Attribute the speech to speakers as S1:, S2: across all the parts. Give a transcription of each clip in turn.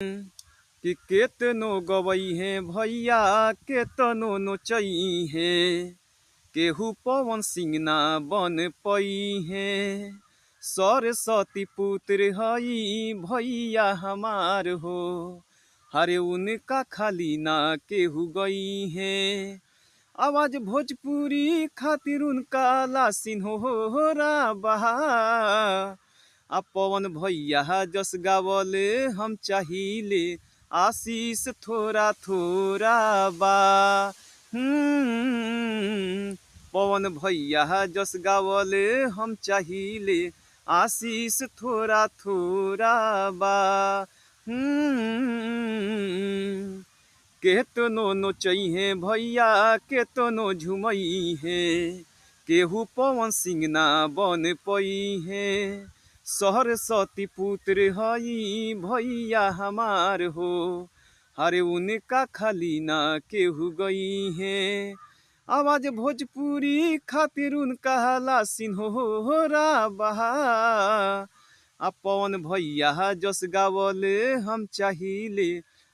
S1: कि केतनो गवई है भैया केतनो नोचई है, केहू पवन सिंह ना बन पई है। सरस्वती पुत्र हई भैया हमार हो, हरे उनका खाली ना केहू गई है। आवाज भोजपुरी खातिर उनका लासिन हो रा बहा। आ पवन भैया जस गावले हम चाहिले, आशीष थोड़ा थोड़ा बा। पवन भैया जस गावले हम चाहिले, आशीष थोड़ा थोड़ा बा। केतनो नोचई है भैया केतनो झुमई है, केहू पवन सिंह ना बन पई है। सरस्वती पुत्र हई भैया हमार हो, हरे उनका खाली ना केहू गई है। आवाज भोजपुरी खातिर उनका लासिन हो रा बहा। आ पवन भैया जस गावले हम चाहिले,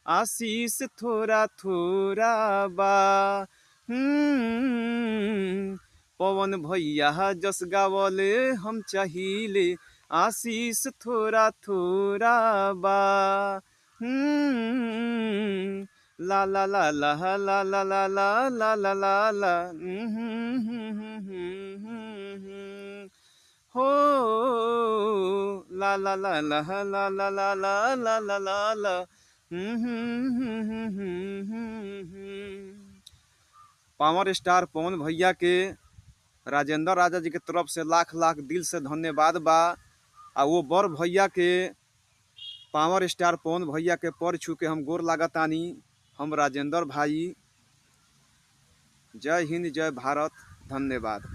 S1: आशीष थोड़ा थोड़ा बा। पवन भैया जस गावले हम चाहिले, आशीष थोड़ा थोड़ा बा। ला ला ला ला ला ला ला ला ला ला ला ला। हो ला ला ला ला ला ला ला ला ला ला ला ला। पावर स्टार पवन भैया के राजेंद्र राजा जी के तरफ से लाख लाख दिल से धन्यवाद बा। आ वो बर भैया के पावर स्टार पवन भैया के पर छू के हम गोर लागतानी। हम राजेंद्र भाई। जय हिंद जय भारत, धन्यवाद।